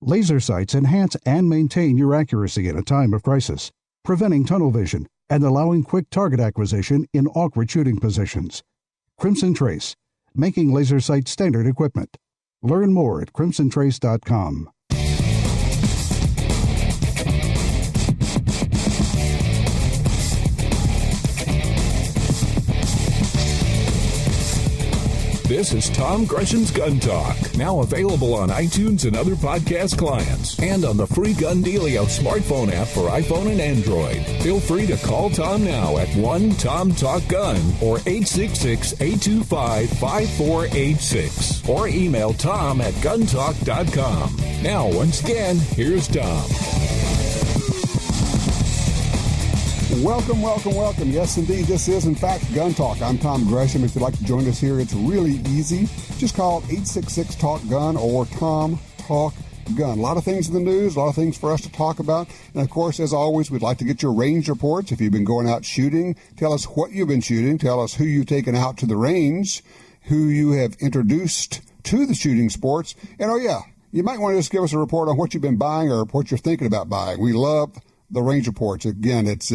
Laser sights enhance and maintain your accuracy in a time of crisis, preventing tunnel vision and allowing quick target acquisition in awkward shooting positions. Crimson Trace, making laser sight standard equipment. Learn more at crimsontrace.com. This is Tom Gresham's Gun Talk, now available on iTunes and other podcast clients, and on the free GunDealio smartphone app for iPhone and Android. Feel free to call Tom now at 1-TOM-TALK-GUN or 866-825-5486, or email Tom at guntalk.com. Now, once again, here's Tom. Welcome. Yes, indeed, this is, in fact, Gun Talk. I'm Tom Gresham. If you'd like to join us here, it's really easy. Just call 866-TALK-GUN or Tom Talk Gun. A lot of things in the news, a lot of things for us to talk about. And, of course, as always, we'd like to get your range reports. If you've been going out shooting, tell us what you've been shooting. Tell us who you've taken out to the range, who you have introduced to the shooting sports. And, you might want to just give us a report on what you've been buying or what you're thinking about buying. We love the range reports. Again, it's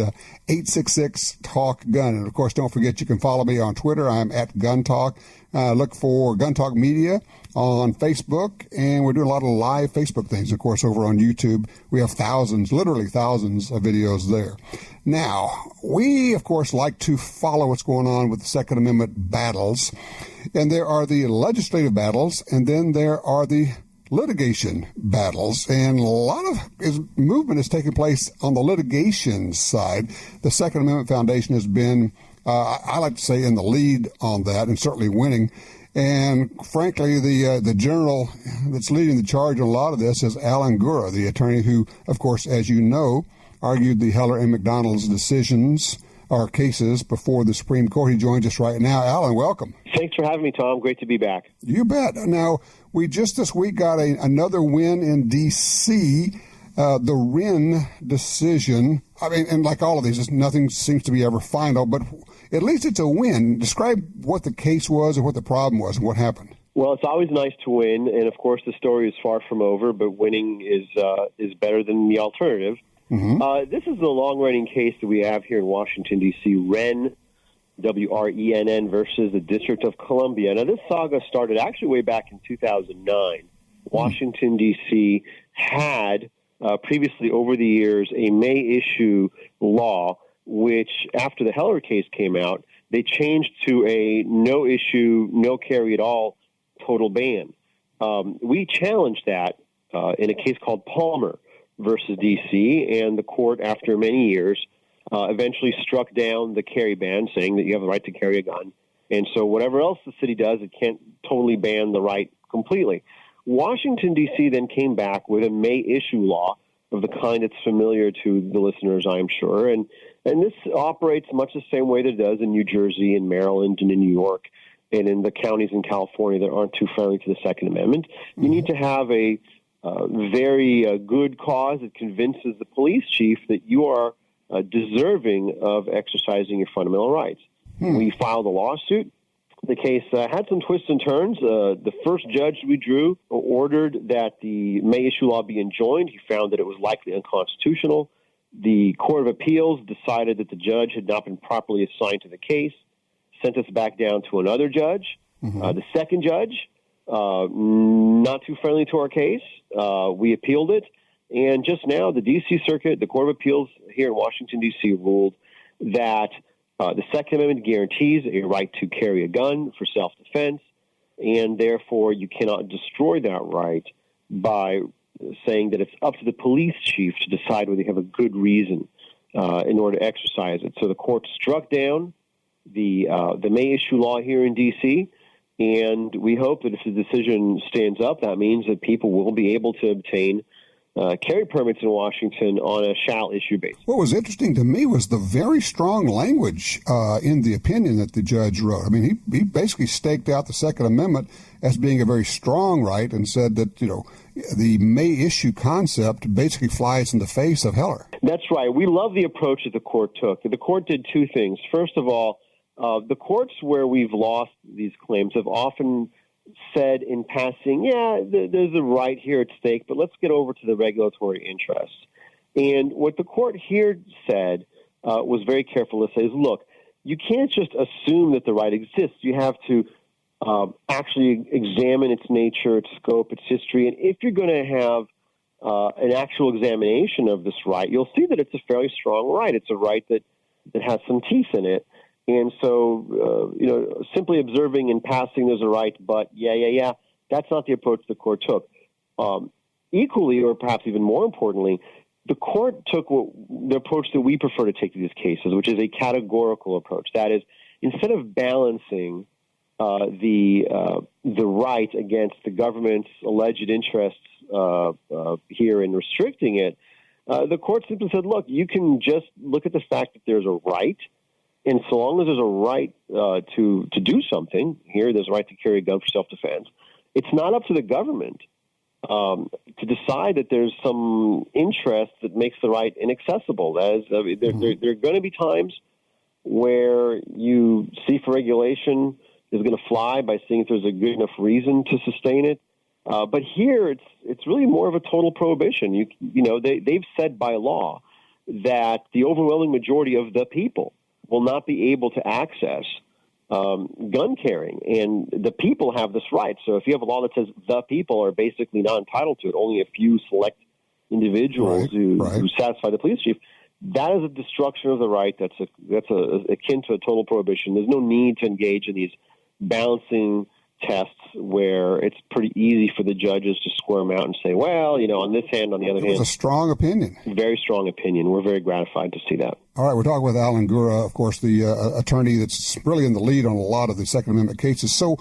866-TALK-GUN. And, of course, don't forget you can follow me on Twitter. I'm at Gun Talk. Look for Gun Talk Media on Facebook. And we're doing a lot of live Facebook things, of course, over on YouTube. We have literally thousands of videos there. Now, we, of course, like to follow what's going on with the Second Amendment battles. And there are the legislative battles, and then there are the litigation battles, and a lot of movement is taking place on the litigation side. The Second Amendment Foundation has been, I like to say, in the lead on that, and certainly winning. And frankly, the general that's leading the charge on a lot of this is Alan Gura, the attorney who, of course, as you know, argued the Heller and McDonald's decisions or cases before the Supreme Court. He joins us right now. Alan, welcome. Thanks for having me, Tom. Great to be back. You bet. Now, we just this week got another win in D.C., the Wren decision. I mean, and like all of these, nothing seems to be ever final, but at least it's a win. Describe what the case was and what the problem was and what happened. Well, it's always nice to win, and of course the story is far from over, but winning is better than the alternative. Mm-hmm. This is the long-running case that we have here in Washington, D.C., Wren, W-R-E-N-N, versus the District of Columbia. Now, this saga started actually way back in 2009. Washington, D.C. had previously, over the years, a May-issue law, which, after the Heller case came out, they changed to a no-issue, no-carry-at-all total ban. We challenged that in a case called Palmer versus D.C., and the court, after many years, eventually struck down the carry ban, saying that you have the right to carry a gun. And so whatever else the city does, it can't totally ban the right completely. Washington, D.C. then came back with a May-issue law of the kind that's familiar to the listeners, I'm sure. And this operates much the same way that it does in New Jersey and Maryland and in New York and in the counties in California that aren't too friendly to the Second Amendment. Mm-hmm. You need to have a very good cause that convinces the police chief that you are deserving of exercising your fundamental rights. We filed a lawsuit. The case had some twists and turns. The first judge we drew ordered that the May issue law be enjoined. He found that it was likely unconstitutional. The Court of Appeals decided that the judge had not been properly assigned to the case, sent us back down to another judge. Mm-hmm. The second judge, not too friendly to our case. We appealed it. And just now, the D.C. Circuit, the Court of Appeals here in Washington, D.C., ruled that the Second Amendment guarantees a right to carry a gun for self-defense, and therefore you cannot destroy that right by saying that it's up to the police chief to decide whether you have a good reason in order to exercise it. So the court struck down the May issue law here in D.C., and we hope that if the decision stands up, that means that people will be able to obtain carry permits in Washington on a shall issue basis. What was interesting to me was the very strong language in the opinion that the judge wrote. I mean, he basically staked out the Second Amendment as being a very strong right and said that, the May issue concept basically flies in the face of Heller. That's right. We love the approach that the court took. The court did two things. First of all, the courts where we've lost these claims have often said in passing, there's a right here at stake, but let's get over to the regulatory interests. And what the court here said was very careful to say is, look, you can't just assume that the right exists. You have to actually examine its nature, its scope, its history. And if you're going to have an actual examination of this right, you'll see that it's a fairly strong right. It's a right that has some teeth in it. And so, simply observing and passing there's a right, but that's not the approach the court took. Equally, or perhaps even more importantly, the court took the approach that we prefer to take to these cases, which is a categorical approach. That is, instead of balancing the right against the government's alleged interests here in restricting it, the court simply said, look, you can just look at the fact that there's a right, and so long as there's a right to do something, here there's a right to carry a gun for self-defense, it's not up to the government to decide that there's some interest that makes the right inaccessible. There are going to be times where you see for regulation is going to fly by seeing if there's a good enough reason to sustain it. But here it's really more of a total prohibition. They've said by law that the overwhelming majority of the people will not be able to access gun carrying, and the people have this right. So if you have a law that says the people are basically not entitled to it, only a few select individuals who satisfy the police chief, that is a destruction of the right. That's akin to a total prohibition. There's no need to engage in these balancing tests where it's pretty easy for the judges to squirm out and say, well, on this hand, on the other hand. It was a strong opinion. Very strong opinion. We're very gratified to see that. All right, we're talking with Alan Gura, of course, the attorney that's really in the lead on a lot of the Second Amendment cases. So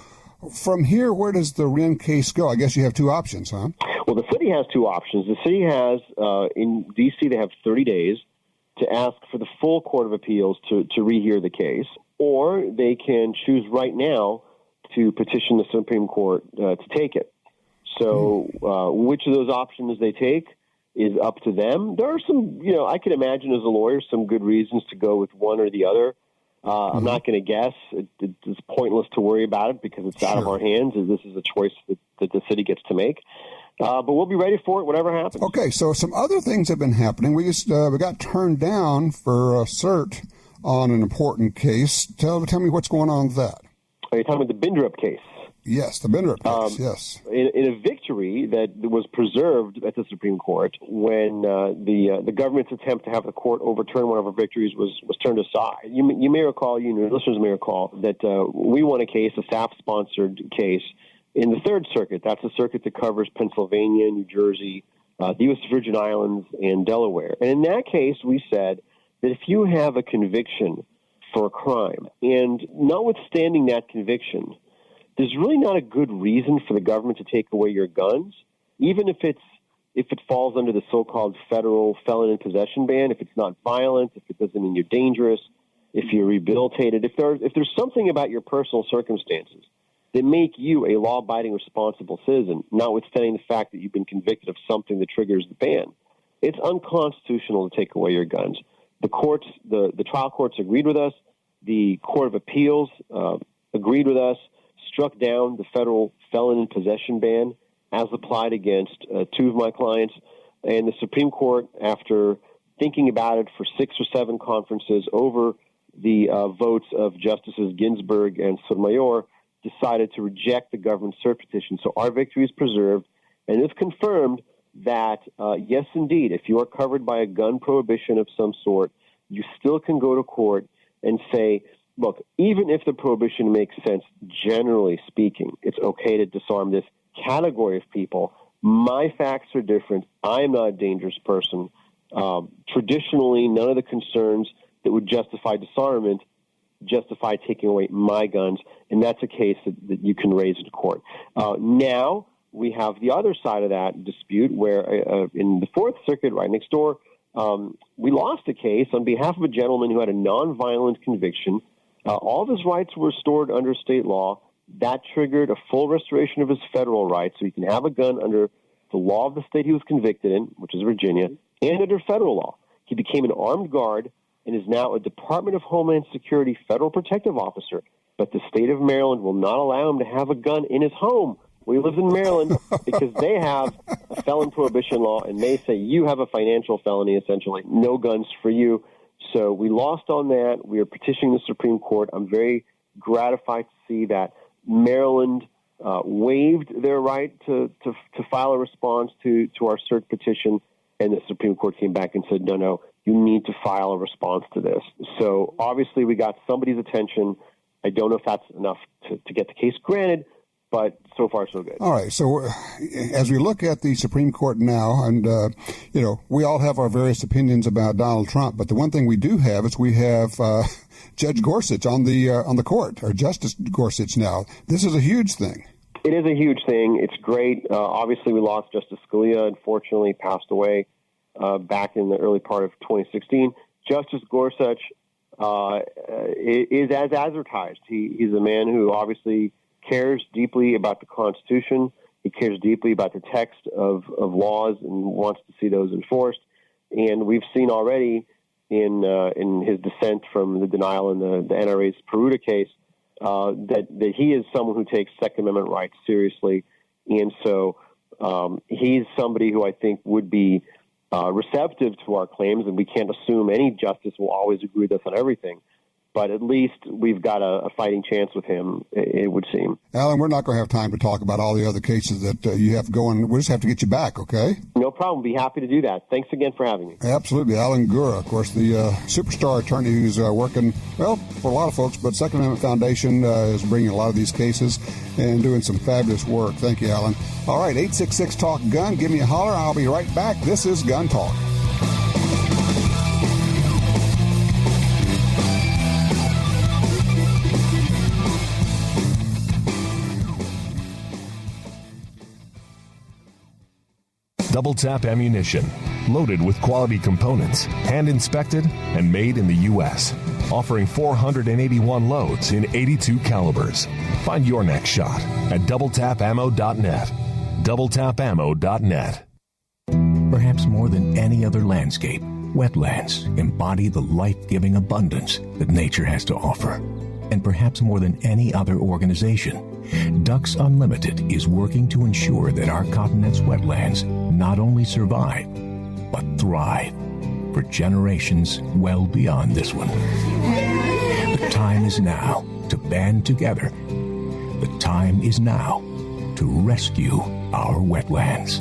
from here, where does the Wren case go? I guess you have two options, huh? Well, the city has two options. The city has, in D.C., they have 30 days to ask for the full Court of Appeals to rehear the case, or they can choose right now to petition the Supreme Court to take it. So which of those options they take is up to them. There are some, I can imagine as a lawyer, some good reasons to go with one or the other. I'm not going to guess. It's pointless to worry about it because it's out of our hands. This is a choice that the city gets to make. But we'll be ready for it, whatever happens. Okay, so some other things have been happening. We got turned down for cert on an important case. Tell me what's going on with that. Are you talking about the Bindrup case? Yes, the Bindrup case, yes. In a victory that was preserved at the Supreme Court when the government's attempt to have the court overturn one of our victories was turned aside. You may recall, your listeners may recall, that we won a case, a SAF-sponsored case, in the Third Circuit. That's a circuit that covers Pennsylvania, New Jersey, the U.S. Virgin Islands, and Delaware. And in that case, we said that if you have a conviction for a crime, and notwithstanding that conviction, there's really not a good reason for the government to take away your guns, even if it falls under the so-called federal felon in possession ban, if it's not violent, if it doesn't mean you're dangerous, if you're rehabilitated, if there's something about your personal circumstances that make you a law-abiding, responsible citizen, notwithstanding the fact that you've been convicted of something that triggers the ban, it's unconstitutional to take away your guns. The courts, the trial courts agreed with us. The Court of Appeals agreed with us, struck down the federal felon in possession ban as applied against two of my clients. And the Supreme Court, after thinking about it for 6 or 7 conferences over the votes of Justices Ginsburg and Sotomayor, decided to reject the government cert petition. So our victory is preserved, and it's confirmed that, yes, indeed, if you are covered by a gun prohibition of some sort, you still can go to court and say, look, even if the prohibition makes sense, generally speaking, it's okay to disarm this category of people. My facts are different. I am not a dangerous person. Traditionally, none of the concerns that would justify disarmament justify taking away my guns, and that's a case that you can raise in court. Now, we have the other side of that dispute where in the Fourth Circuit right next door, we lost a case on behalf of a gentleman who had a nonviolent conviction. All of his rights were restored under state law. That triggered a full restoration of his federal rights, so he can have a gun under the law of the state he was convicted in, which is Virginia, and under federal law. He became an armed guard and is now a Department of Homeland Security federal protective officer but the state of Maryland will not allow him to have a gun in his home. We live in Maryland because they have a felon prohibition law, and they say you have a financial felony, essentially. No guns for you. So we lost on that. We are petitioning the Supreme Court. I'm very gratified to see that Maryland waived their right to file a response to our cert petition, and the Supreme Court came back and said, no, you need to file a response to this. So obviously we got somebody's attention. I don't know if that's enough to get the case granted, but so far so good. All right. So as we look at the Supreme Court now, and, we all have our various opinions about Donald Trump, but the one thing we do have is we have Judge Gorsuch on the court, or Justice Gorsuch now. This is a huge thing. It is a huge thing. It's great. Obviously, we lost Justice Scalia, unfortunately passed away back in the early part of 2016. Justice Gorsuch is as advertised. He's a man who obviously cares deeply about the Constitution. He cares deeply about the text of laws and wants to see those enforced. And we've seen already in his dissent from the denial in the NRA's Peruta case that he is someone who takes Second Amendment rights seriously. And so he's somebody who I think would be receptive to our claims, and we can't assume any justice will always agree with us on everything. But at least we've got a fighting chance with him, it would seem. Alan, we're not going to have time to talk about all the other cases that you have going. We'll just have to get you back, okay? No problem. Be happy to do that. Thanks again for having me. Absolutely. Alan Gura, of course, the superstar attorney who's working, well, for a lot of folks, but Second Amendment Foundation is bringing a lot of these cases and doing some fabulous work. Thank you, Alan. All right, 866-TALK-GUN. Give me a holler. I'll be right back. This is Gun Talk. Double Tap Ammunition, loaded with quality components, hand-inspected, and made in the U.S., offering 481 loads in 82 calibers. Find your next shot at DoubleTapAmmo.net. DoubleTapAmmo.net. Perhaps more than any other landscape, wetlands embody the life-giving abundance that nature has to offer. And perhaps more than any other organization, Ducks Unlimited is working to ensure that our continent's wetlands not only survive, but thrive for generations well beyond this one. The time is now to band together. The time is now to rescue our wetlands.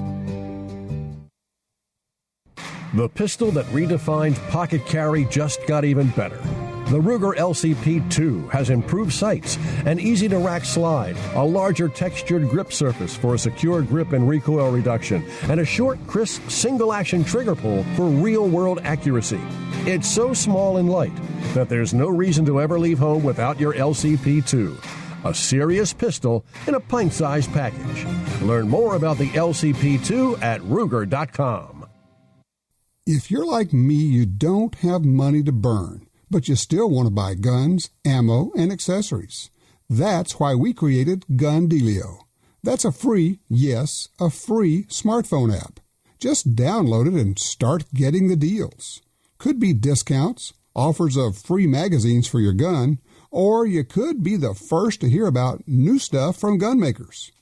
The pistol that redefined pocket carry just got even better. The Ruger LCP-2 has improved sights, an easy-to-rack slide, a larger textured grip surface for a secure grip and recoil reduction, and a short, crisp, single-action trigger pull for real-world accuracy. It's so small and light that there's no reason to ever leave home without your LCP-2. A serious pistol in a pint-sized package. Learn more about the LCP-2 at Ruger.com. If you're like me, you don't have money to burn, but you still want to buy guns, ammo, and accessories. That's why we created GunDealio. That's a free smartphone app. Just download it and start getting the deals. Could be discounts, offers of free magazines for your gun, or you could be the first to hear about new stuff from gun makers.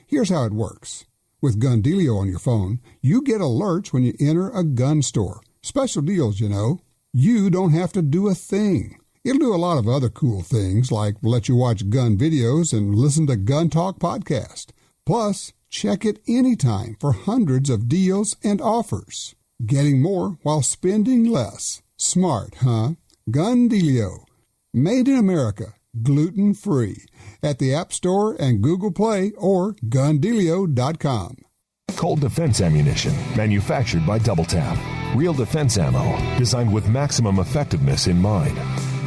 Here's how it works. With GunDealio on your phone, you get alerts when you enter a gun store. Special deals, you know. You don't have to do a thing. It'll do a lot of other cool things, like let you watch gun videos and listen to Gun Talk podcast. Plus, check it anytime for hundreds of deals and offers. Getting more while spending less. Smart, huh? GunDealio. Made in America. Gluten-free. At the App Store and Google Play or GunDealio.com. Cold Defense Ammunition, manufactured by Double Tap. Real defense ammo, designed with maximum effectiveness in mind.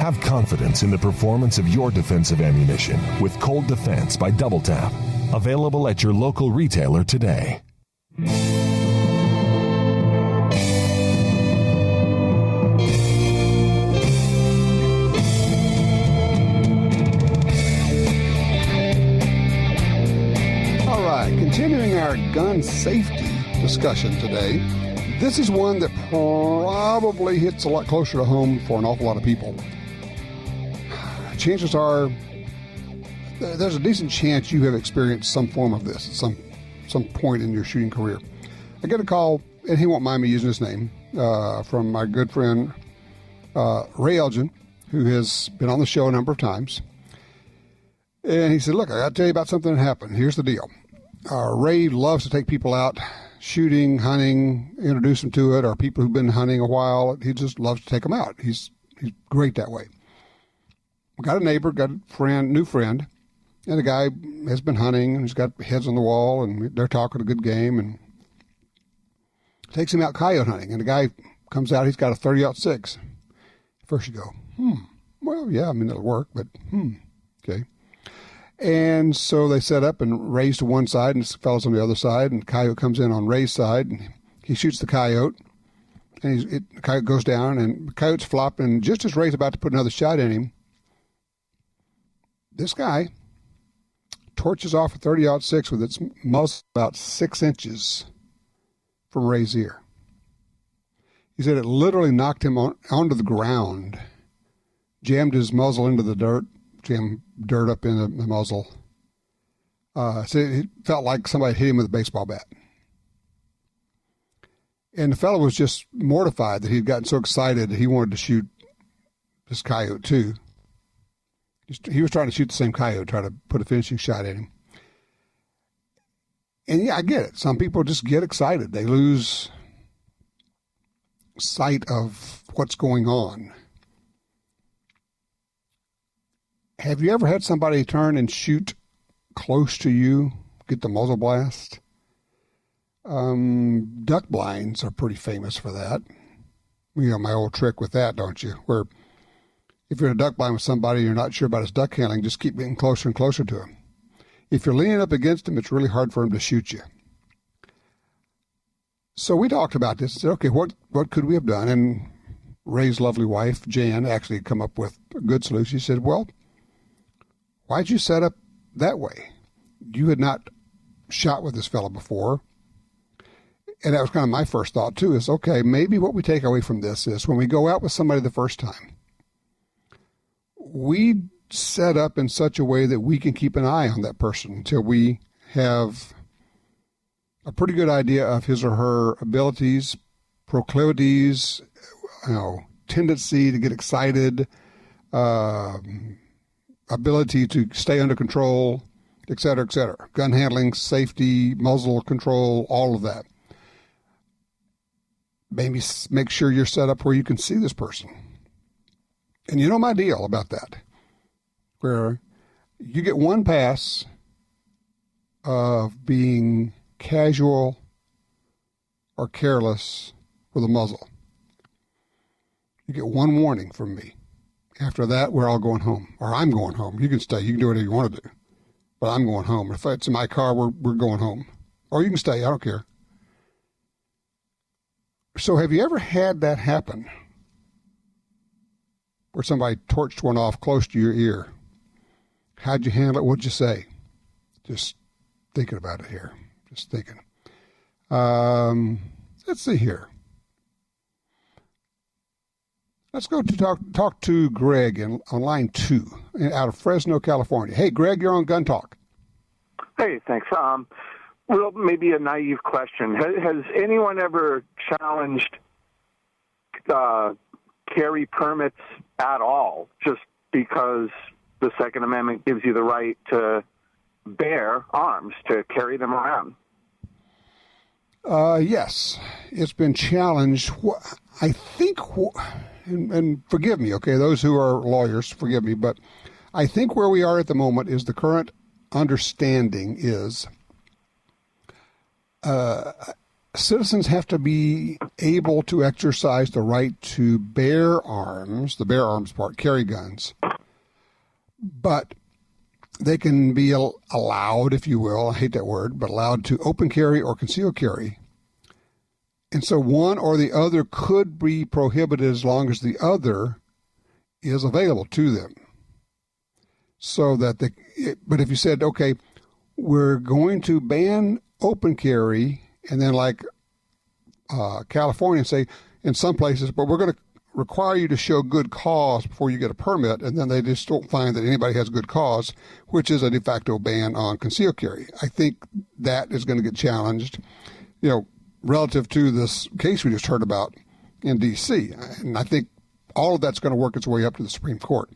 Have confidence in the performance of your defensive ammunition with Cold Defense by Double Tap. Available at your local retailer today. All right, continuing our gun safety discussion today. This is one that probably hits a lot closer to home for an awful lot of people. Chances are there's a decent chance you have experienced some form of this at some point in your shooting career. I get a call, and he won't mind me using his name, from my good friend Ray Elgin, who has been on the show a number of times. And he said, look, I got to tell you about something that happened. Here's the deal. Ray loves to take people out shooting, hunting, introduce them to it, or people who've been hunting a while. He just loves to take them out. He's great that way. We got a neighbor, got a friend, new friend, and the guy has been hunting, and he's got heads on the wall, and they're talking a good game, and takes him out coyote hunting. And the guy comes out, he's got a 30-06. First you go, well, yeah, I mean, it'll work, but okay. And so they set up, and Ray's to one side and this fellow's on the other side, and the coyote comes in on Ray's side, and he shoots the coyote, and the coyote goes down, and the coyote's flopping, and just as Ray's about to put another shot in him, this guy torches off a 30-06 with its muzzle about 6 inches from Ray's ear. He said it literally knocked him onto the ground, jammed his muzzle into the dirt, jammed dirt up in the muzzle. So it felt like somebody hit him with a baseball bat. And the fellow was just mortified that he'd gotten so excited that he wanted to shoot this coyote too. He was trying to shoot the same coyote, try to put a finishing shot at him. And yeah, I get it. Some people just get excited. They lose sight of what's going on. Have you ever had somebody turn and shoot close to you, get the muzzle blast? Duck blinds are pretty famous for that. You know my old trick with that, don't you? Where if you're in a duck blind with somebody you're not sure about his duck handling, just keep getting closer and closer to him. If you're leaning up against him, it's really hard for him to shoot you. So we talked about this and said, okay, what could we have done? And Ray's lovely wife, Jan, actually come up with a good solution. She said, well, why'd you set up that way? You had not shot with this fellow before. And that was kind of my first thought, too, is, okay, maybe what we take away from this is when we go out with somebody the first time, we set up in such a way that we can keep an eye on that person until we have a pretty good idea of his or her abilities, proclivities, tendency to get excited, ability to stay under control, et cetera, et cetera. Gun handling, safety, muzzle control, all of that. Maybe make sure you're set up where you can see this person. And you know my deal about that, where you get one pass of being casual or careless with a muzzle. You get one warning from me. After that, we're all going home, or I'm going home. You can stay. You can do whatever you want to do, but I'm going home. If it's in my car, we're going home. Or you can stay. I don't care. So have you ever had that happen? Where somebody torched one off close to your ear. How'd you handle it? What'd you say? Just thinking about it here. Just thinking. Let's see here. Let's go to talk to Greg on line 2 out of Fresno, California. Hey, Greg, you're on Gun Talk. Hey, thanks. Well, maybe a naive question. Has anyone ever challenged carry permits at all just because the Second Amendment gives you the right to bear arms, to carry them around? Yes, it's been challenged. I think, and forgive me, okay, those who are lawyers, forgive me, but I think where we are at the moment is the current understanding is citizens have to be able to exercise the right to bear arms, the bear arms part, carry guns, but they can be allowed, if you will, I hate that word, but allowed to open carry or conceal carry. And so one or the other could be prohibited as long as the other is available to them. So that but if you said, okay, we're going to ban open carry, and then like California say in some places, but we're going to require you to show good cause before you get a permit, and then they just don't find that anybody has good cause, which is a de facto ban on concealed carry. I think that is going to get challenged, relative to this case we just heard about in D.C. And I think all of that's going to work its way up to the Supreme Court.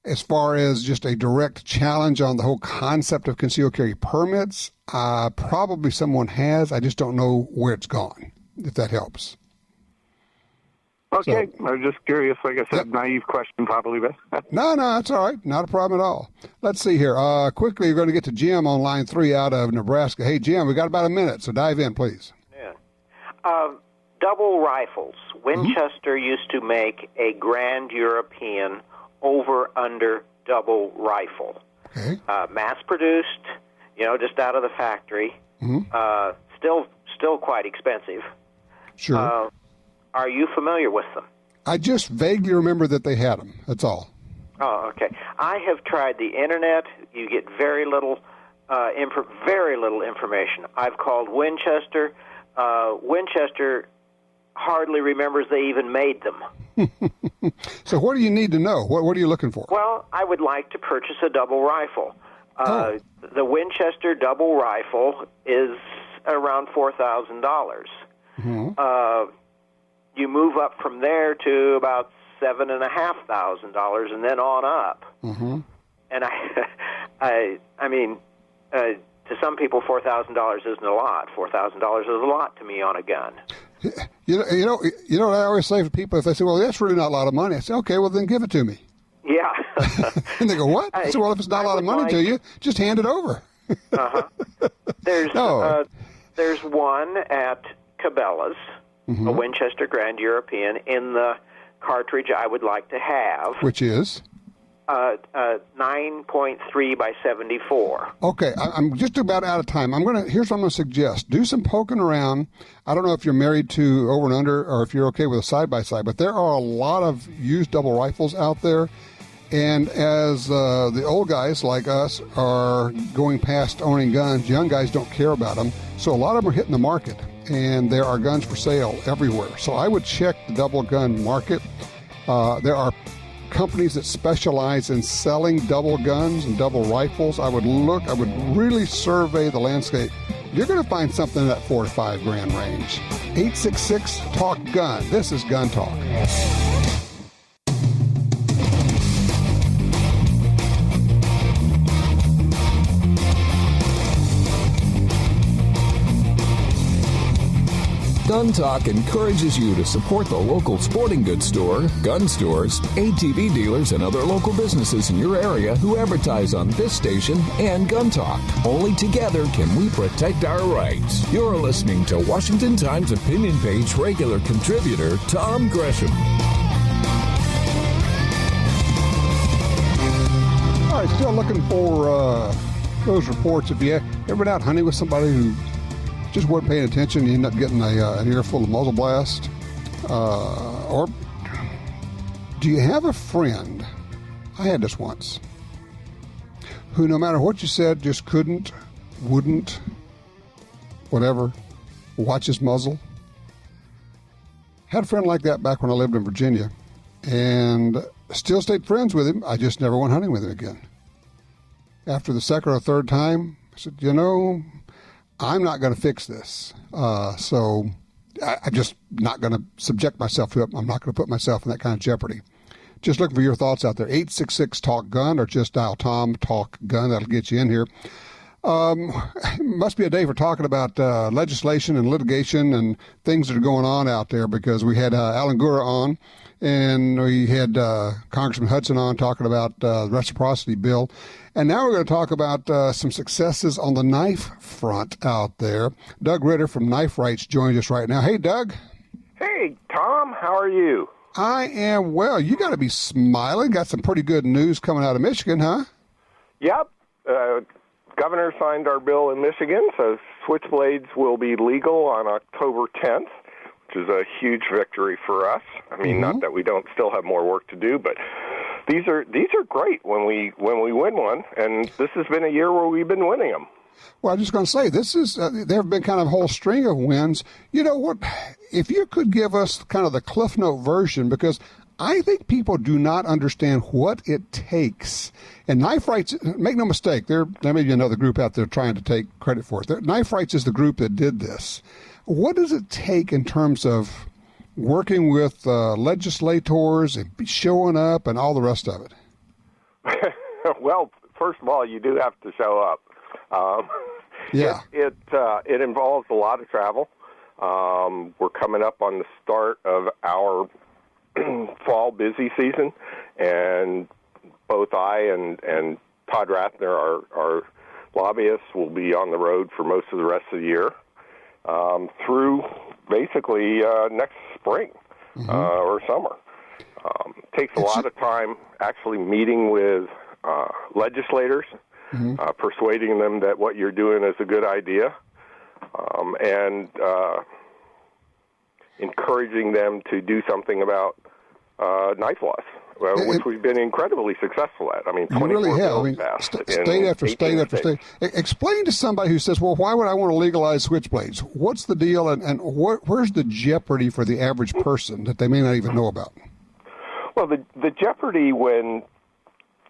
As far as just a direct challenge on the whole concept of concealed carry permits, probably someone has. I just don't know where it's gone, if that helps. Okay, I was just curious. Like I said, naive question probably, but No, that's all right. Not a problem at all. Let's see here. Quickly, we're going to get to Jim on line 3 out of Nebraska. Hey, Jim, we got about a minute, so dive in, please. Yeah. Double rifles. Winchester used to make a Grand European over-under double rifle. Okay. Mass-produced, just out of the factory. Still quite expensive. Sure. Are you familiar with them? I just vaguely remember that they had them. That's all. Oh, okay. I have tried the internet. You get very little information. I've called Winchester. Winchester hardly remembers they even made them. So what do you need to know? What are you looking for? Well, I would like to purchase a double rifle. The Winchester double rifle is around $4,000. You move up from there to about $7,500, and then on up. And I mean, to some people, $4,000 isn't a lot. $4,000 is a lot to me on a gun. You know what I always say to people if they say, "Well, that's really not a lot of money," I say, "Okay, well then give it to me." Yeah. And they go, "What?" I say, "Well, if it's not a lot of money to you, just hand it over." There's one at Cabela's, a Winchester Grand European, in the cartridge I would like to have. Which is? 9.3 by 74. Okay, I'm just about out of time. Here's what I'm going to suggest. Do some poking around. I don't know if you're married to over and under or if you're okay with a side-by-side, but there are a lot of used double rifles out there. And as the old guys like us are going past owning guns, young guys don't care about them. So a lot of them are hitting the market, and there are guns for sale everywhere. So I would check the double gun market. There are companies that specialize in selling double guns and double rifles. I would really survey the landscape. You're going to find something in that $4,000 to $5,000 range. 866-TALK-GUN. This is Gun Talk. Gun Talk encourages you to support the local sporting goods store, gun stores, ATV dealers, and other local businesses in your area who advertise on this station and Gun Talk. Only together can we protect our rights. You're listening to Washington Times opinion page regular contributor Tom Gresham. All right, still looking for those reports. If you ever been out hunting with somebody who just wasn't paying attention, you end up getting an earful of muzzle blast. Or do you have a friend? I had this once, who no matter what you said, just couldn't, wouldn't, whatever, watch his muzzle. Had a friend like that back when I lived in Virginia, and still stayed friends with him. I just never went hunting with him again. After the second or third time, I said, I'm not going to fix this. So I'm just not going to subject myself to it. I'm not going to put myself in that kind of jeopardy. Just looking for your thoughts out there. 866-TALK-GUN, or just dial Tom Talk Gun. That'll get you in here. Must be a day for talking about legislation and litigation and things that are going on out there, because we had Alan Gura on, and we had Congressman Hudson on talking about the reciprocity bill. And now we're going to talk about some successes on the knife front out there. Doug Ritter from Knife Rights joins us right now. Hey, Doug. Hey, Tom. How are you? I am well. You got to be smiling. Got some pretty good news coming out of Michigan, huh? Yep. Governor signed our bill in Michigan, so Switchblades will be legal on October 10th, which is a huge victory for us. I mean, not that we don't still have more work to do, but these are great when we win one, and this has been a year where we've been winning them. Well, I'm just going to say, this is there have been kind of a whole string of wins. You know what? If you could give us kind of the Cliff Note version, because I think people do not understand what it takes. And Knife Rights, make no mistake, there may be another group out there trying to take credit for it. Knife Rights is the group that did this. What does it take in terms of working with legislators and showing up and all the rest of it? Well, first of all, you do have to show up. Yeah. It involves a lot of travel. We're coming up on the start of our fall busy season, and both I and Todd Rathner, our lobbyists, will be on the road for most of the rest of the year through basically next spring or summer. Takes a lot of time actually meeting with legislators, persuading them that what you're doing is a good idea, and encouraging them to do something about knife laws, which we've been incredibly successful at. I mean, 24 really have. bills passed state after state after state. Explain to somebody who says, well, why would I want to legalize switchblades? What's the deal, and where's the jeopardy for the average person that they may not even know about? Well, the jeopardy when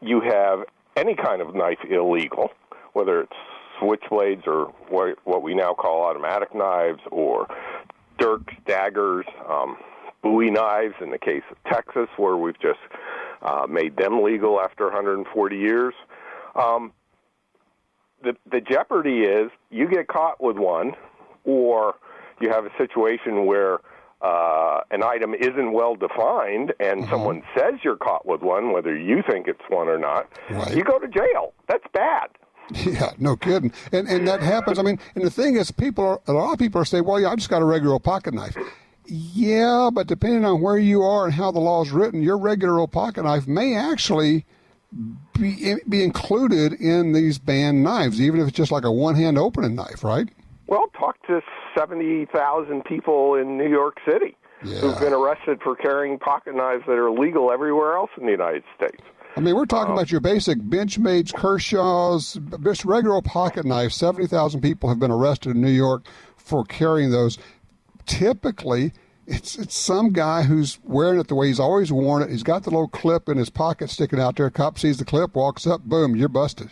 you have any kind of knife illegal, whether it's switchblades or what we now call automatic knives, or dirks, daggers, Bowie knives in the case of Texas, where we've just made them legal after 140 years. The jeopardy is you get caught with one, or you have a situation where an item isn't well defined and someone says you're caught with one, whether you think it's one or not, you go to jail. That's bad. Yeah, no kidding. And that happens. I mean, and the thing is, a lot of people are saying, well, yeah, I just got a regular old pocket knife. Yeah, but depending on where you are and how the law is written, your regular old pocket knife may actually be included in these banned knives, even if it's just like a one-hand opening knife, right? Well, talk to 70,000 people in New York City who've been arrested for carrying pocket knives that are legal everywhere else in the United States. I mean, we're talking about your basic Benchmates, Kershaws, just regular old pocket knives. 70,000 people have been arrested in New York for carrying those. Typically, it's some guy who's wearing it the way he's always worn it. He's got the little clip in his pocket sticking out there. Cop sees the clip, walks up, boom, you're busted.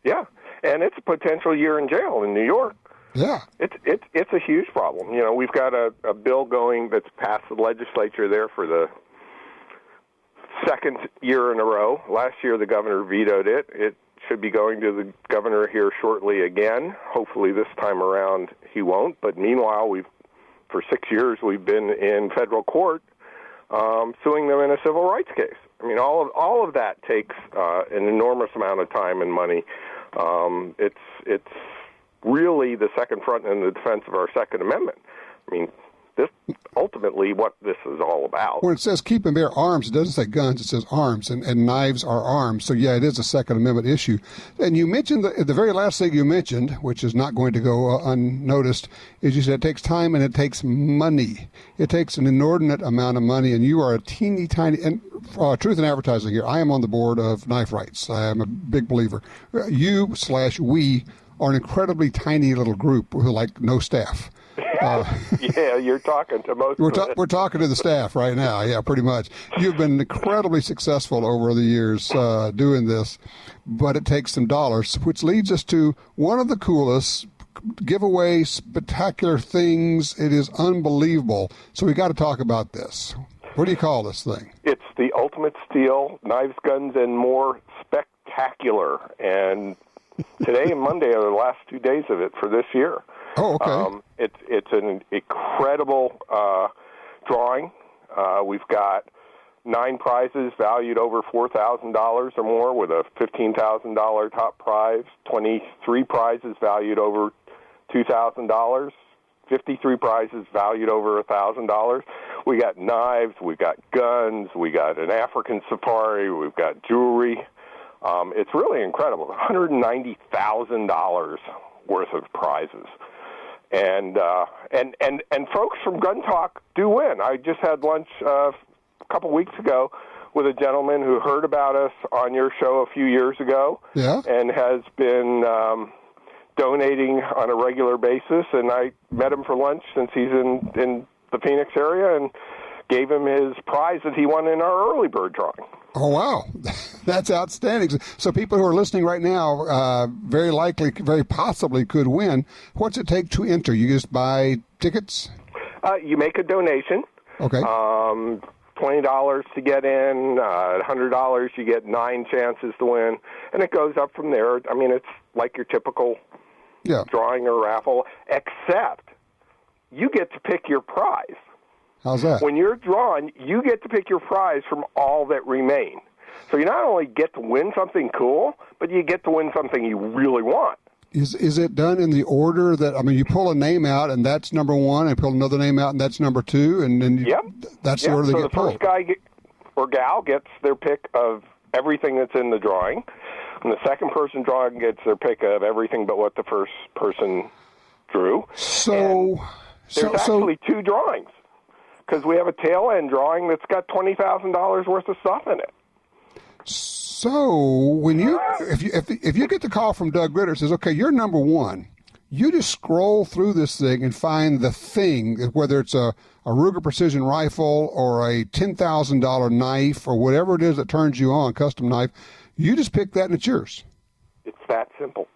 Yeah, and it's a potential year in jail in New York. Yeah. It's a huge problem. You know, we've got a bill going that's passed the legislature there for the second year in a row. Last year the governor vetoed it. It should be going to the governor here shortly again. Hopefully this time around he won't. But meanwhile, for 6 years we've been in federal court suing them in a civil rights case. I mean, all of that takes an enormous amount of time and money. It's really the second front in the defense of our Second Amendment. I mean, this ultimately what this is all about. When it says keep and bear arms, it doesn't say guns, it says arms, and knives are arms. So, yeah, it is a Second Amendment issue. And you mentioned, the very last thing you mentioned, which is not going to go unnoticed, is you said it takes time and it takes money. It takes an inordinate amount of money, and you are a teeny tiny, and truth in advertising here, I am on the board of Knife Rights. I am a big believer. We are an incredibly tiny little group with like no staff. Yeah, you're talking to most of it. We're talking to the staff right now, yeah, pretty much. You've been incredibly successful over the years doing this, but it takes some dollars, which leads us to one of the coolest giveaway spectacular things. It is unbelievable. So we got to talk about this. What do you call this thing? It's the Ultimate Steel Knives, Guns, and More Spectacular, and today and Monday are the last 2 days of it for this year. Oh, okay. It's an incredible drawing. We've got 9 prizes valued over $4,000 or more, with a $15,000 top prize, 23 prizes valued over $2,000, 53 prizes valued over $1,000. We got knives, we got guns, we got an African safari, we've got jewelry. It's really incredible. $190,000 worth of prizes. And folks from Gun Talk do win. I just had lunch a couple weeks ago with a gentleman who heard about us on your show a few years ago, and has been donating on a regular basis, and I met him for lunch since he's in the Phoenix area and gave him his prize that he won in our early bird drawing. Oh, wow. That's outstanding. So people who are listening right now very likely, very possibly could win. What's it take to enter? You just buy tickets? You make a donation. Okay. $20 to get in, $100 you get 9 chances to win, and it goes up from there. I mean, it's like your typical drawing or raffle, except you get to pick your prize. How's that? When you're drawn, you get to pick your prize from all that remain. So you not only get to win something cool, but you get to win something you really want. Is it done in the order that, I mean, you pull a name out and that's number 1, and pull another name out and that's number 2, and then that's the order they get pulled? So the first guy or gal gets their pick of everything that's in the drawing, and the second person drawing gets their pick of everything but what the first person drew. So there's actually 2 drawings, because we have a tail end drawing that's got $20,000 worth of stuff in it. So when if you get the call from Doug Ritter, says, okay, you're number 1, you just scroll through this thing and find the thing, whether it's a Ruger precision rifle or a $10,000 knife or whatever it is that turns you on, custom knife, you just pick that and it's yours. It's that simple.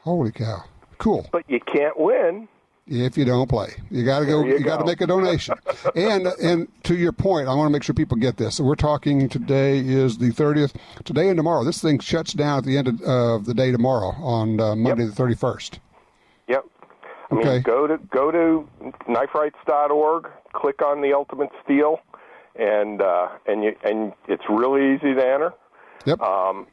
Holy cow. Cool. But you can't win if you don't play. You got to go. You got to make a donation. and to your point, I want to make sure people get this. So we're talking, today is the 30th. Today and tomorrow. This thing shuts down at the end of the day tomorrow on Monday the 31st. Yep. I mean, go to kniferights.org, click on the Ultimate Steel, and it's really easy to enter. Yep.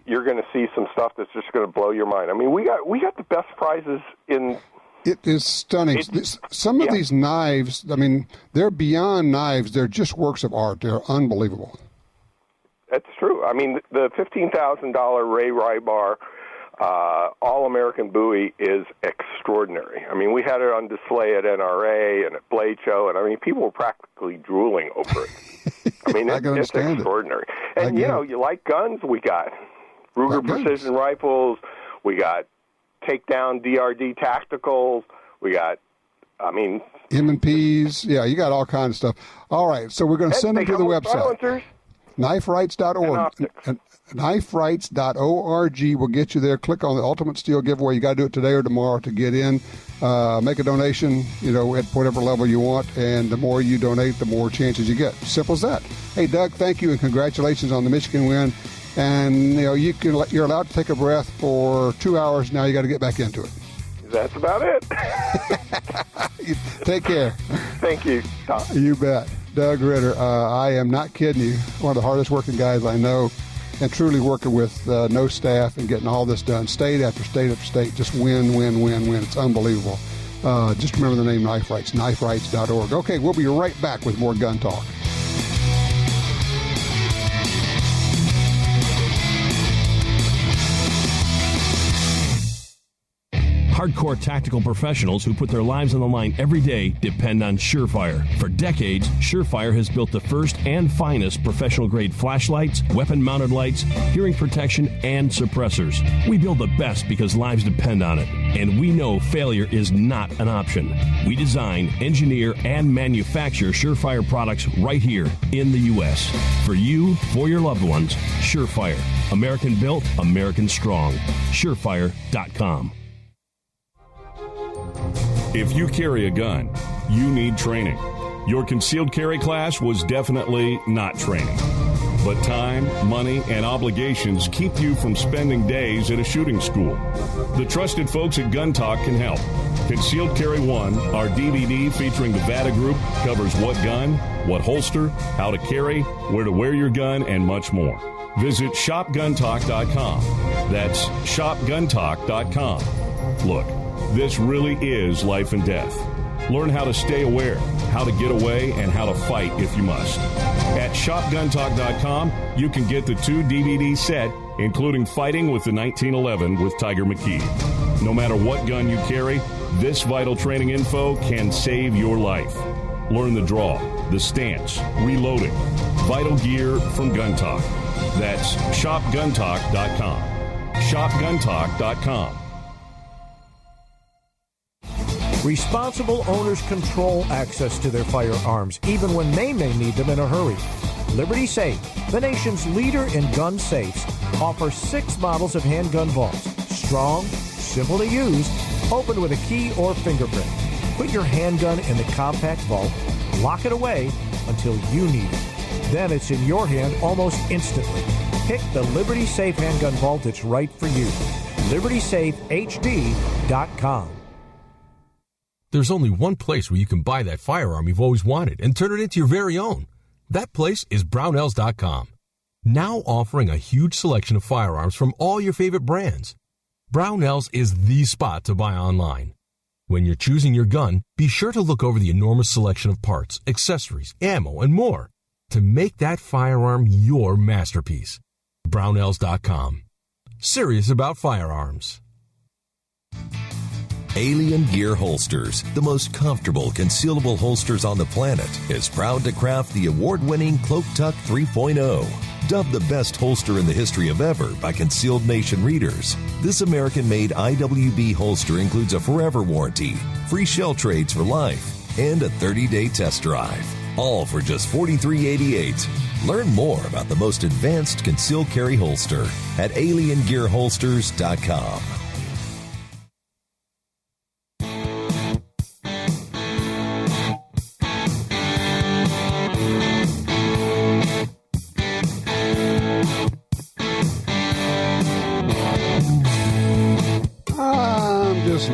You're going to see some stuff that's just going to blow your mind. I mean, we got the best prizes in. It is stunning. Some of these knives, I mean, they're beyond knives. They're just works of art. They're unbelievable. That's true. I mean, the $15,000 Ray Rybar All-American Bowie is extraordinary. I mean, we had it on display at NRA and at Blade Show, and I mean, people were practically drooling over it. I mean, it's extraordinary. And, you like guns? We got Ruger precision rifles. We got takedown DRD tacticals. We got, M&Ps. Yeah, you got all kinds of stuff. All right, so we're going to send them to the website. Kniferights.org. Kniferights.org will get you there. Click on the Ultimate Steel giveaway. You got to do it today or tomorrow to get in. Make a donation, at whatever level you want, and the more you donate, the more chances you get. Simple as that. Hey, Doug, thank you and congratulations on the Michigan win. And you're allowed to take a breath for 2 hours. Now you got to get back into it. That's about it. Take care. Thank you, Tom. You bet. Doug Ritter, I am not kidding you. One of the hardest working guys I know, and truly working with no staff and getting all this done, state after state after state, just win. It's unbelievable. Just remember the name Knife Rights, kniferights.org. Okay, we'll be right back with more Gun Talk. Hardcore tactical professionals who put their lives on the line every day depend on Surefire. For decades, Surefire has built the first and finest professional-grade flashlights, weapon-mounted lights, hearing protection, and suppressors. We build the best because lives depend on it, and we know failure is not an option. We design, engineer, and manufacture Surefire products right here in the U.S. For you, for your loved ones, Surefire. American built, American strong. Surefire.com. If you carry a gun, you need training. Your concealed carry class was definitely not training. But time, money, and obligations keep you from spending days at a shooting school. The trusted folks at Gun Talk can help. Concealed Carry 1, our DVD featuring the VADA Group, covers what gun, what holster, how to carry, where to wear your gun, and much more. Visit shopguntalk.com. That's shopguntalk.com. Look, this really is life and death. Learn how to stay aware, how to get away, and how to fight if you must. At shopguntalk.com, you can get the 2 DVD set, including Fighting with the 1911 with Tiger McKee. No matter what gun you carry, this vital training info can save your life. Learn the draw, the stance, reloading, vital gear from Gun Talk. That's shopguntalk.com. Shopguntalk.com. Responsible owners control access to their firearms, even when they may need them in a hurry. Liberty Safe, the nation's leader in gun safes, offers 6 models of handgun vaults. Strong, simple to use, open with a key or fingerprint. Put your handgun in the compact vault, lock it away until you need it. Then it's in your hand almost instantly. Pick the Liberty Safe handgun vault that's right for you. LibertySafeHD.com. There's only one place where you can buy that firearm you've always wanted and turn it into your very own. That place is Brownells.com. Now offering a huge selection of firearms from all your favorite brands. Brownells is the spot to buy online. When you're choosing your gun, be sure to look over the enormous selection of parts, accessories, ammo, and more to make that firearm your masterpiece. Brownells.com. Serious about firearms. Alien Gear Holsters, the most comfortable concealable holsters on the planet, is proud to craft the award-winning Cloak Tuck 3.0. Dubbed the best holster in the history of ever by Concealed Nation readers, this American-made IWB holster includes a forever warranty, free shell trades for life, and a 30-day test drive. All for just $43.88. Learn more about the most advanced concealed carry holster at aliengearholsters.com.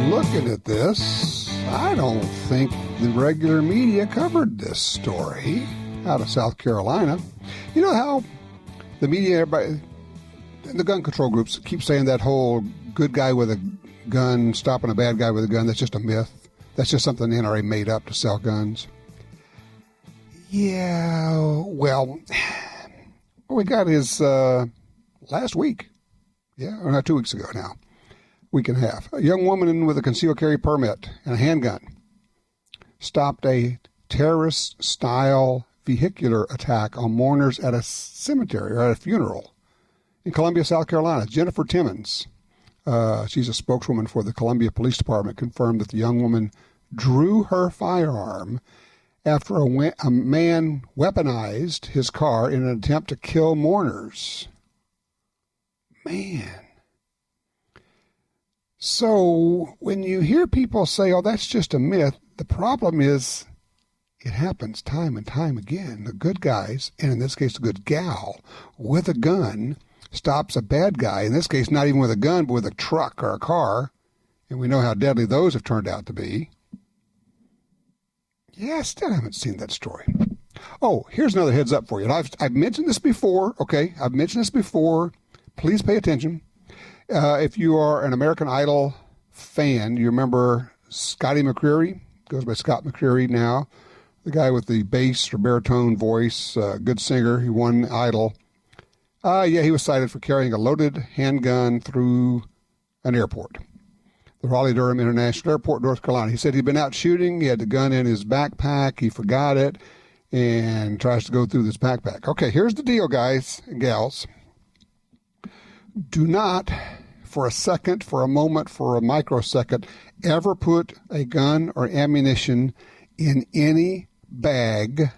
Looking at this, I don't think the regular media covered this story out of South Carolina. You know how the media, everybody, the gun control groups keep saying that whole good guy with a gun stopping a bad guy with a gun, that's just a myth. That's just something the NRA made up to sell guns. Yeah, well, what we got is last week. Yeah, or not 2 weeks ago now. Week and a half. A young woman with a concealed carry permit and a handgun stopped a terrorist-style vehicular attack on mourners at a cemetery or at a funeral in Columbia, South Carolina. Jennifer Timmons, she's a spokeswoman for the Columbia Police Department, confirmed that the young woman drew her firearm after a man weaponized his car in an attempt to kill mourners. Man. So when you hear people say, oh, that's just a myth, the problem is it happens time and time again. The good guys, and in this case a good gal, with a gun stops a bad guy, in this case not even with a gun, but with a truck or a car, and we know how deadly those have turned out to be. Yeah, I still haven't seen that story. Oh, here's another heads up for you. And I've mentioned this before, okay? I've mentioned this before. Please pay attention. If you are an American Idol fan, you remember Scotty McCreery, goes by Scott McCreery now, the guy with the bass or baritone voice, good singer. He won Idol. He was cited for carrying a loaded handgun through an airport, the Raleigh-Durham International Airport, North Carolina. He said he'd been out shooting. He had the gun in his backpack. He forgot it and tries to go through this backpack. Okay, here's the deal, guys and gals. Do not, for a second, for a moment, for a microsecond, ever put a gun or ammunition in any bag,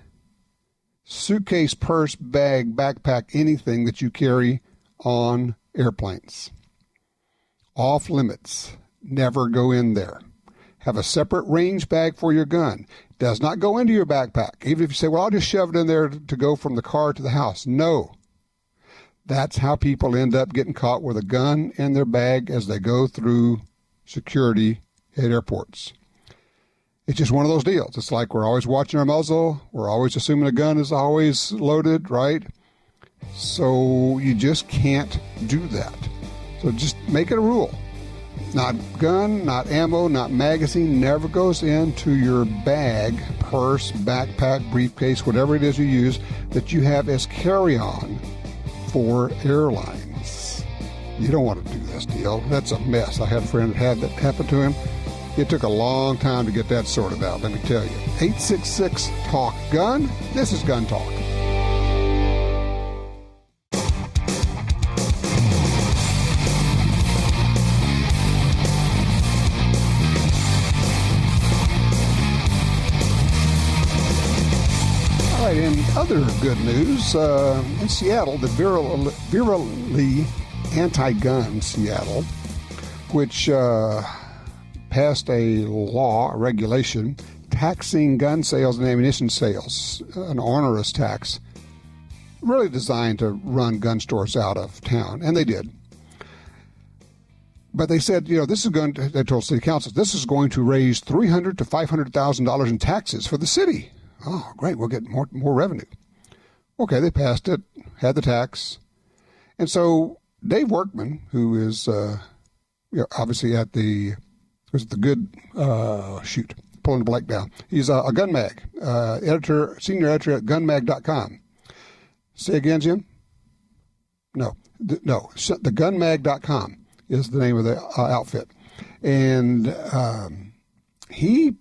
suitcase, purse, bag, backpack, anything that you carry on airplanes. Off limits. Never go in there. Have a separate range bag for your gun. Does not go into your backpack. Even if you say, well, I'll just shove it in there to go from the car to the house. No. That's how people end up getting caught with a gun in their bag as they go through security at airports. It's just one of those deals. It's like we're always watching our muzzle. We're always assuming a gun is always loaded, right? So you just can't do that. So just make it a rule. Not gun, not ammo, not magazine, never goes into your bag, purse, backpack, briefcase, whatever it is you use that you have as carry-on for airlines. You don't want to do this deal. That's a mess. I had a friend that had that happen to him. It took a long time to get that sorted out, let me tell you. 866-TALK-GUN. This is Gun Talk. right, in other good news, in Seattle, the virulently anti-gun Seattle, which passed a regulation, taxing gun sales and ammunition sales, an onerous tax, really designed to run gun stores out of town, and they did. But they said, this is going to, they told city councils, this is going to raise $300,000 to $500,000 in taxes for the city. Oh, great, we'll get more revenue. Okay, they passed it, had the tax. And so Dave Workman, who is obviously at the pulling the blank down. He's a Gun Mag, senior editor at gunmag.com. Say again, Jim? No, the gunmag.com is the name of the outfit. And he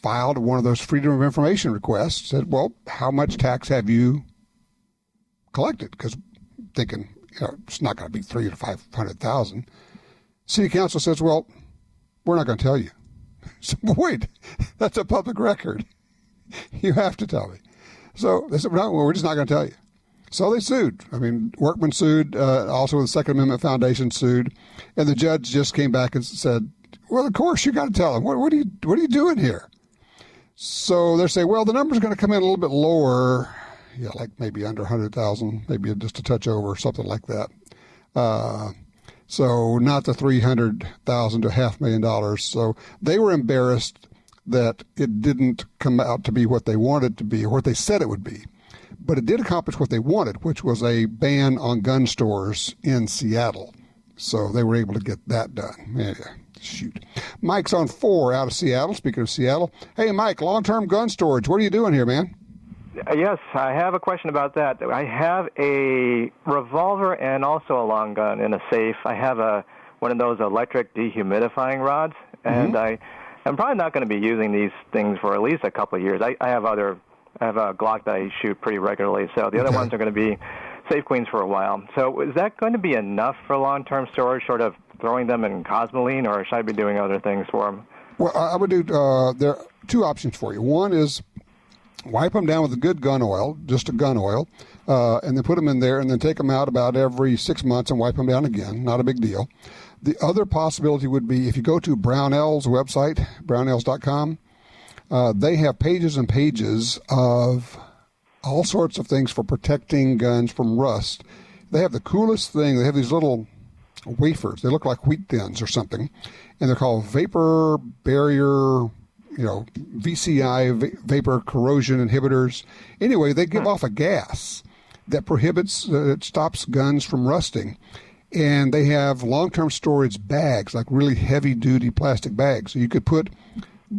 filed one of those Freedom of Information requests, said, well, how much tax have you collected? Because thinking, it's not going to be $300,000 to $500,000. City Council says, well, we're not going to tell you. So, wait, that's a public record. You have to tell me. So they said, no, we're just not going to tell you. So they sued. I mean, Workman sued, also the Second Amendment Foundation sued, and the judge just came back and said, well, of course, you got to tell them. What are you doing here? So they're saying, well, the number's going to come in a little bit lower, like maybe under 100,000, maybe just a touch over, something like that. So not the $300,000 to $500,000. So they were embarrassed that it didn't come out to be what they wanted to be or what they said it would be. But it did accomplish what they wanted, which was a ban on gun stores in Seattle. So they were able to get that done. Yeah, shoot. Mike's on 4 out of Seattle. Speaking of Seattle. Hey, Mike, long-term gun storage. What are you doing here, man? Yes, I have a question about that. I have a revolver and also a long gun in a safe. I have one of those electric dehumidifying rods, and I'm probably not going to be using these things for at least a couple of years. I have a Glock that I shoot pretty regularly, so the other ones are going to be Safe Queens for a while. So is that going to be enough for long-term storage, sort of throwing them in Cosmoline, or should I be doing other things for them? Well, I would do, there are 2 options for you. One is wipe them down with a good gun oil, just a gun oil, and then put them in there and then take them out about every 6 months and wipe them down again. Not a big deal. The other possibility would be if you go to Brownell's website, brownells.com, they have pages and pages of all sorts of things for protecting guns from rust. They have the coolest thing. They have these little wafers. They look like wheat thins or something, and they're called vapor barrier, VCI, vapor corrosion inhibitors. Anyway, they give off a gas that prohibits, it stops guns from rusting. And they have long-term storage bags, like really heavy-duty plastic bags. So you could put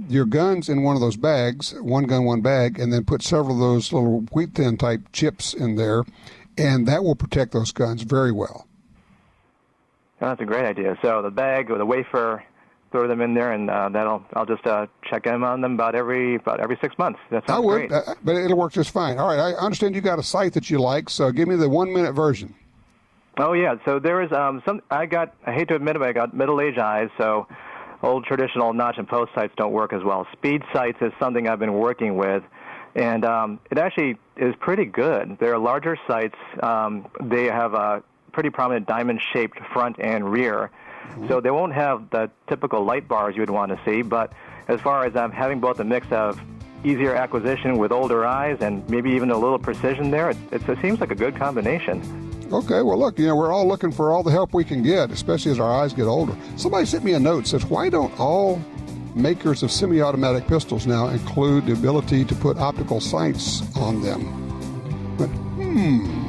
your guns in one of those bags, one gun, one bag, and then put several of those little wheat thin type chips in there, and that will protect those guns very well. Oh, that's a great idea. So the bag or the wafer, throw them in there, and I'll just check in on them about every 6 months. That sounds great. But it'll work just fine. All right, I understand you got a site that you like, so give me the 1-minute version. Oh yeah, so there is I hate to admit it, but I got middle-aged eyes, so old traditional notch and post sights don't work as well. Speed sights is something I've been working with, and it actually is pretty good. They're larger sights. They have a pretty prominent diamond-shaped front and rear, so they won't have the typical light bars you would want to see, but as far as having both a mix of easier acquisition with older eyes and maybe even a little precision there, it seems like a good combination. Okay, well, look, we're all looking for all the help we can get, especially as our eyes get older. Somebody sent me a note that says, why don't all makers of semi-automatic pistols now include the ability to put optical sights on them? But,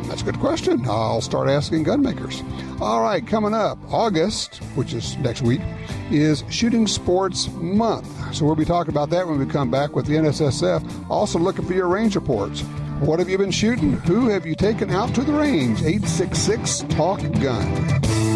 that's a good question. I'll start asking gun makers. All right, coming up, August, which is next week, is Shooting Sports Month. So we'll be talking about that when we come back with the NSSF. Also looking for your range reports. What have you been shooting? Who have you taken out to the range? 866-TALK-GUN.